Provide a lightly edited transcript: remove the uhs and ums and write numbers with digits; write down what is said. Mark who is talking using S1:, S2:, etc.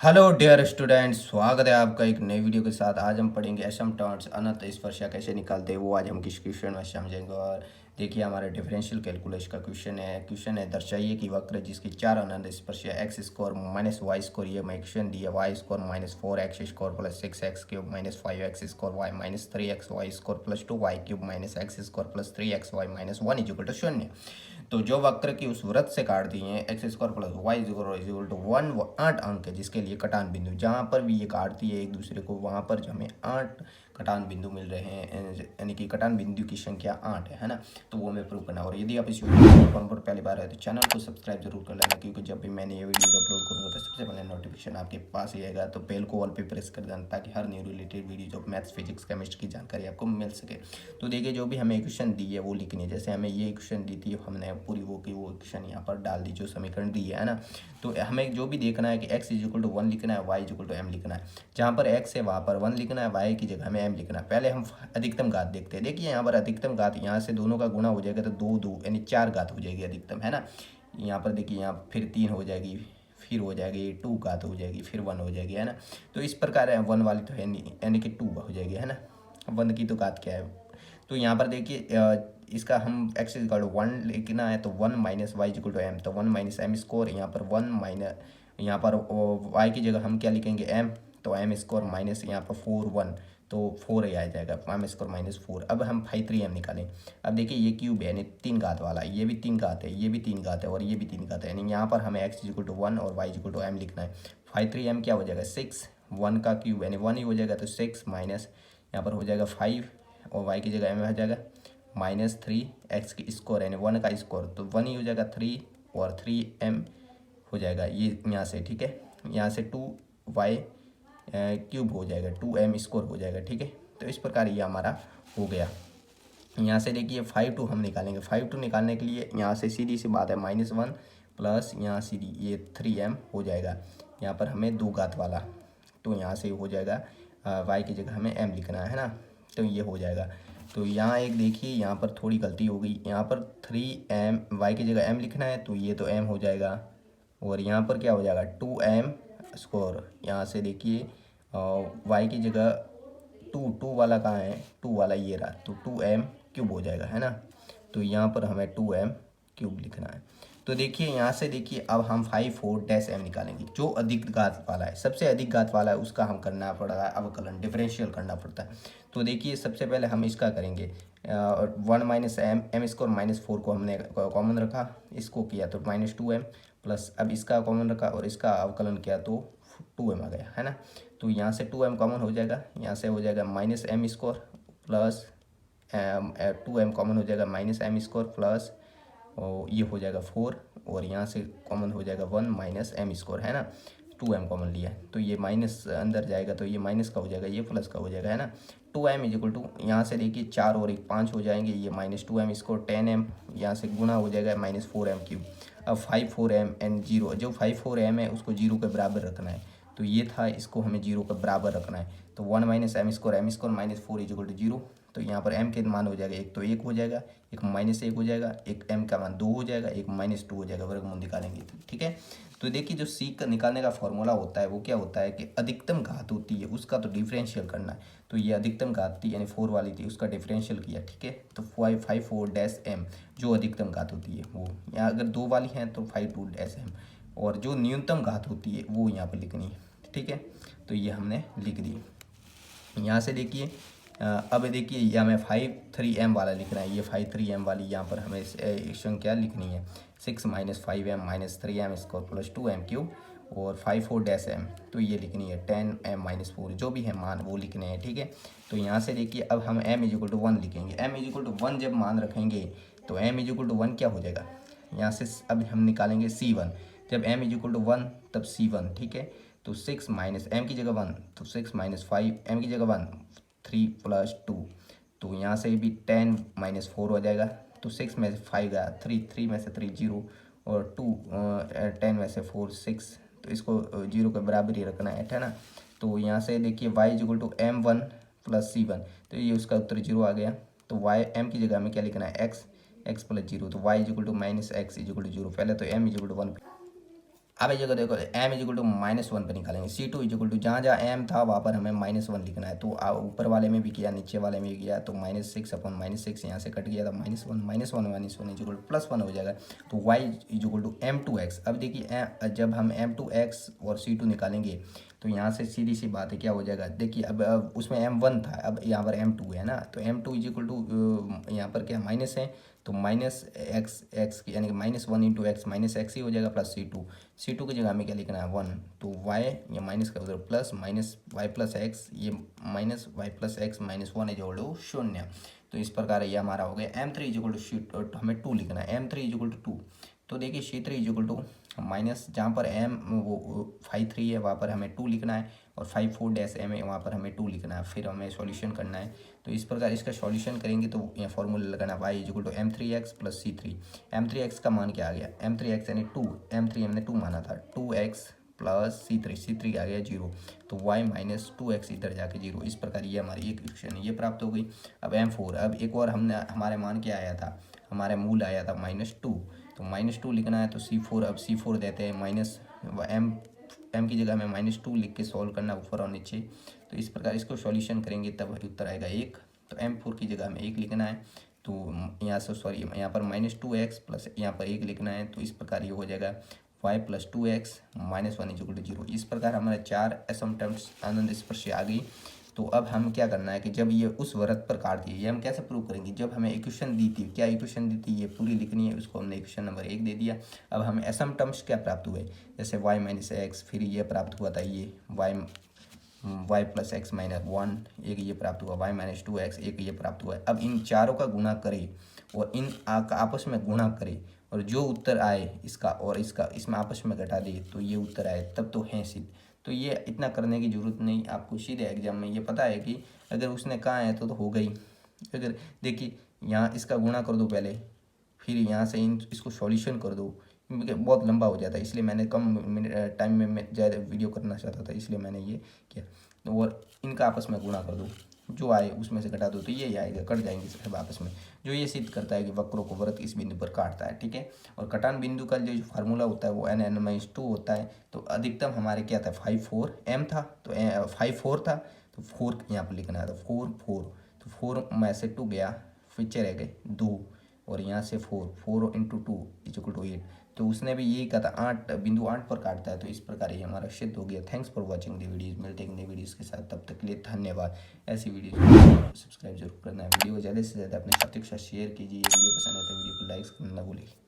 S1: Hello dear students, स्वागत है आपका एक नई वीडियो के साथ। आज हम पढ़ेंगे असम टर्म्स अनंत स्पर्शा कैसे निकालते हैं, वो आज हम किस क्वेश्चन में समझेंगे। और देखिए हमारा डिफरेंशियल कैलकुलस का क्वेश्चन है दर्शाइए कि वक्र जिसकी चार अनंत स्पर्शा x square minus y square ये क्वेश्चन दिया y square minus 4x square plus 6x cube minus 5x square y minus 3x y square plus 2y cube minus x square plus 3x y minus 1 equal to 0। तो जो वक्र की उस वृत्त से काट दिए हैं x square plus y equal to 8 अंक है, जिसके लिए कटान बिंदु जहाँ पर भी ये काटती है एक दूसरे को वहाँ पर जो हमें 8 कटान बिंदु मिल रहे हैं, यानी कि कटान बिंदु की संख्या 8 है ना। तो वो हमें प्रूव करना। और यदि आप इस वीडियो पर पहली बार है तो चैनल को सब्सक्राइब जरूर कर लेना, क्योंकि जब भी मैंने ये वीडियो अपलोड करूँगा तो सबसे पहले नोटिफिकेशन आपके पास ही आएगा। तो बेल को ऑल पे प्रेस कर देना ताकि हर न्यू रिलेटेड वीडियो जो मैथ्स फिजिक्स केमिस्ट्री की जानकारी आपको मिल सके। तो देखिए जो भी हमें क्वेश्चन दी है वो लिखनी है। जैसे हमें ये क्वेश्चन दी थी, हमने पूरी वो क्वेश्चन यहाँ पर डाल दी जो समीकरण दी है ना। तो हमें जो भी देखना है कि x इक्वल टू 1 लिखना है, y इक्वल टू m लिखना है। जहाँ पर x है वहाँ पर 1 लिखना है, y की जगह हमें m लिखना है। पहले हम अधिकतम घात देखते हैं। देखिए यहाँ पर अधिकतम घात यहाँ से दोनों का गुणा हो जाएगा तो 2 2 यानी 4 घात हो जाएगी अधिकतम, है ना। यहाँ पर देखिए यहाँ फिर 3 हो जाएगी, फिर हो जाएगी 2 घात हो जाएगी, फिर 1 हो जाएगी, है ना। तो इस प्रकार है 1 वाली तो है नहीं, यानी कि 2 हो जाएगी, है ना। 1 की तो घात क्या है। तो यहाँ पर देखिए इसका हम एक्स इक्वल टू 1 लिखना है तो 1 minus y equal to m, तो 1 माइनस एम स्कोर। यहाँ पर 1 माइनस, यहाँ पर वाई की जगह हम क्या लिखेंगे एम, तो एम स्कोर माइनस यहाँ पर 4 1, तो 4 ही आ जाएगा, एम स्कोर माइनस 4। अब हम 5 3 एम निकालें। अब देखिए ये क्यूब है यानी 3 घात वाला, ये भी 3 घात है, ये भी 3 घात है और ये भी 3 घात है, यानी यहाँ पर हमें एक्स इक्वल टू 1 और वाई इक्वल टू एम लिखना है। 5 3 एम क्या हो जाएगा 6, 1 का क्यूब यानी 1 ही हो जाएगा, तो 6 माइनस यहाँ पर हो जाएगा 5 और वाई की जगह एम हो जाएगा माइनस 3 एक्स की स्कोर यानी 1 का स्कोर, तो 1 ही हो जाएगा 3 और 3 m हो जाएगा ये यहाँ से, ठीक है। यहाँ से 2y क्यूब हो जाएगा, 2m स्कोर हो जाएगा, ठीक है। तो इस प्रकार ये हमारा हो गया। यहाँ से देखिए 5 2 हम निकालेंगे। 5 2 निकालने के लिए यहाँ से सीधी सी बात है -1 प्लस यहाँ सीधी ये 3m हो जाएगा। यहाँ पर हमें 2 घात वाला, तो यहाँ से हो जाएगा y की जगह हमें m लिखना है ना, तो ये हो जाएगा। तो यहाँ एक देखिए यहाँ पर थोड़ी गलती हो गई, यहाँ पर 3m y की जगह m लिखना है, तो ये तो m हो जाएगा। और यहाँ पर क्या हो जाएगा 2m स्कोर, यहाँ से देखिए y की जगह 2 वाला कहाँ है, 2 वाला ये रहा, तो 2m क्यूब हो जाएगा, है ना। तो यहाँ पर हमें 2m क्यूब लिखना है। तो देखिए यहाँ से देखिए अब हम 5 4 m निकालेंगे। जो अधिक घात वाला है, सबसे अधिक घात वाला है, उसका हम करना पड़ रहा है अवकलन, डिफरेंशियल करना पड़ता है। तो देखिए सबसे पहले हम इसका करेंगे 1 माइनस एम स्क्वायर -4 को हमने कॉमन रखा, इसको किया तो -2m प्लस, अब इसका कॉमन रखा और इसका अवकलन किया तो 2m आ गया, है ना। तो यहाँ से 2m कॉमन हो जाएगा, यहाँ से हो जाएगा -m square plus 2m common हो जाएगा -m स्क्वायर प्लस और ये हो जाएगा 4, और यहाँ से कॉमन हो जाएगा 1 माइनस m स्क्वायर, है ना। 2m कॉमन लिया है तो ये माइनस अंदर जाएगा, तो ये माइनस का हो जाएगा, ये प्लस का हो जाएगा, है ना। 2m इक्वल टू यहाँ से देखिए 4 और 1 5 हो जाएंगे, ये -2m स्क्वायर 10m, यहाँ से गुना हो जाएगा -4m क्यूब। अब 5 4m एंड 0, जो 5 4m है उसको 0 के बराबर रखना है, तो ये था, इसको हमें 0 के बराबर रखना है। तो 1 minus m square -4 equal to 0। तो यहाँ पर m के मान हो जाएगा, एक तो 1 हो जाएगा, एक -1 हो जाएगा, एक m का मान 2 हो जाएगा, एक -2 हो जाएगा, वर्गमूल निकालेंगे तो, ठीक है। तो देखिए जो c का निकालने का फॉर्मूला होता है वो क्या होता है कि अधिकतम घात होती है उसका तो डिफरेंशियल करना है। तो ये अधिकतम घात थी यानी 4 वाली थी, उसका डिफरेंशियल किया, ठीक है। तो 5 4 m जो अधिकतम घात होती है वो, यहाँ अगर 2 वाली है तो 5 2 m, और जो न्यूनतम घात होती है वो यहाँ पर लिखनी है, ठीक है। तो ये हमने लिख दी। यहाँ से देखिए अब देखिए ये हमें 5 3m वाला लिखना है, ये 5 3m वाली यहाँ पर हमें संख्या लिखनी है 6 minus 5m minus 3m square plus 2m cube और 5 4 m, तो ये लिखनी है 10m माइनस 4, जो भी है मान वो लिखने हैं, ठीक है। तो यहाँ से देखिए अब हम m इक्वल टू 1 लिखेंगे। m इक्वल टू 1 जब मान रखेंगे तो m इक्वल टू 1 क्या हो जाएगा, यहाँ से अब हम निकालेंगे c1, जब m इक्वल टू 1 तब c1, ठीक है। तो 6 माइनस m की जगह 1, तो 6 माइनस 5 m की जगह 1 3 प्लस 2, तो यहाँ से भी 10 माइनस 4 हो जाएगा। तो 6 में से 5 गया, 3 में से 3 0 और 2 10 में से 4 6, तो इसको 0 के बराबर ही रखना है ना। तो यहाँ से देखिए y equal to m1 plus c1, तो ये उसका उत्तर 0 आ गया। तो y m की जगह हमें क्या लिखना है x प्लस 0, तो y equal to minus x equal to 0। पहले तो m इक्वल टू 1 अब ये जगह देखो m इजिकल टू -1 पर निकालेंगे। C2 इजिकल टू जहाँ जहाँ m था वहाँ पर हमें -1 लिखना है। तो ऊपर वाले में भी किया, नीचे वाले में भी किया, तो -6/-6 यहाँ से कट गया था, -1 इजिकल टू +1 हो जाएगा। तो y इजिकल टू m2x। अब देखिए जब हम m2x और C2 निकालेंगे तो यहाँ से सीधी सी बात है क्या हो जाएगा। देखिए अब उसमें m1 था, अब यहाँ पर m2 है ना, तो m2 इजिकल टू यहाँ पर क्या माइनस है, तो -x यानी कि -1 इंटू एक्स -x ही हो जाएगा प्लस C2 की जगह में क्या लिखना है 1, तो y या माइनस का उधर प्लस -y प्लस एक्स, ये -y plus x -1 equal to 0। तो इस प्रकार ये हमारा हो गया m3 इजिकल टू हमें 2 लिखना है, m3 इजिकल टू 2। तो देखिए C3 इजिकल टू माइनस जहाँ पर m वो 5/3 है वहाँ पर हमें 2 लिखना है, और 5/4 m है वहाँ पर हमें 2 लिखना है, फिर हमें सॉल्यूशन करना है। तो इस प्रकार इसका सॉल्यूशन करेंगे तो यहाँ फॉर्मूला लगाना y is equal to m3x plus C3। m3x का मान क्या आ गया, m3x यानी 2, m3 हमने 2 माना था, 2x प्लस C3 आ गया 0, तो y -2x इधर जाके 0। इस प्रकार ये हमारी एक इक्वेशन ये प्राप्त हो गई। अब m4, अब एक और हमने हमारे मान क्या आया था, हमारे मूल आया था -2, तो -2 लिखना है। तो C4, अब C4 देते हैं माइनस m की जगह में -2 लिख के सॉल्व करना ऊपर और नीचे। तो इस प्रकार इसको सॉल्यूशन करेंगे तब उत्तर आएगा 1। तो m4 की जगह में 1 लिखना है, तो यहाँ से सॉरी यहाँ पर -2x प्लस यहाँ पर 1 लिखना है। तो इस प्रकार ये हो जाएगा y plus 2x -1 equal to 0। इस प्रकार हमारे 4 एसिम्पटोट्स आनंद स्पर्श आ गई। तो अब हम क्या करना है कि जब ये उस वृत्त पर काट दिए, ये हम कैसे प्रूव करेंगे, जब हमें इक्वेशन दी थी, क्या इक्वेशन दी थी, ये पूरी लिखनी है, उसको हमने इक्वेशन नंबर 1 दे दिया। अब हमें एसिम्पटोट्स क्या प्राप्त हुए, जैसे y -x, फिर ये प्राप्त हुआ था ये y प्लस x -1, एक ये प्राप्त हुआ, y -2x, एक ये प्राप्त हुआ है। अब इन चारों का गुणा करें और इन आपस में गुणा करें, और जो उत्तर आए इसका और इसका इसमें आपस में घटा दे तो ये उत्तर आए, तब तो है सिद्ध। तो ये इतना करने की ज़रूरत नहीं, आपको सीधे एग्जाम में ये पता है कि अगर उसने कहा है तो हो गई। अगर देखिए यहाँ इसका गुणा कर दो पहले, फिर यहाँ से इसको सॉल्यूशन कर दो, क्योंकि बहुत लंबा हो जाता है, इसलिए मैंने कम टाइम में मैं ज़्यादा वीडियो करना चाहता था, इसलिए मैंने ये किया। तो और इनका आपस में गुणा कर दो, जो आए उसमें से घटा दो, तो ये आएगा, कट जाएंगे सब आपस में, जो ये सिद्ध करता है कि वक्रों को वृत्त इस बिंदु पर काटता है। ठीक है, और कटान बिंदु का जो फार्मूला होता है वो n-2 होता है। तो अधिकतम हमारे क्या था 5/4 m था, तो 5/4 था, तो 4 यहाँ पर लिखना है, तो 4 तो 4 में से 2 गया, पीछे रह गए 2, और यहाँ से 4 इंटू 2 इक्वल टू 8। तो उसने भी यही कहा था 8 बिंदु 8 पर काटता है। तो इस प्रकार ये हमारा सिद्ध हो गया। Thanks for watching the videos. मिलते हैं नई वीडियोज़ के साथ, तब तक के लिए धन्यवाद। ऐसी वीडियोज़ को सब्सक्राइब जरूर करना है, वीडियो को ज़्यादा से ज़्यादा अपने साथियों के साथ शेयर कीजिए। वीडियो पसंद है तो वीडियो को लाइक करना ना भूलिए।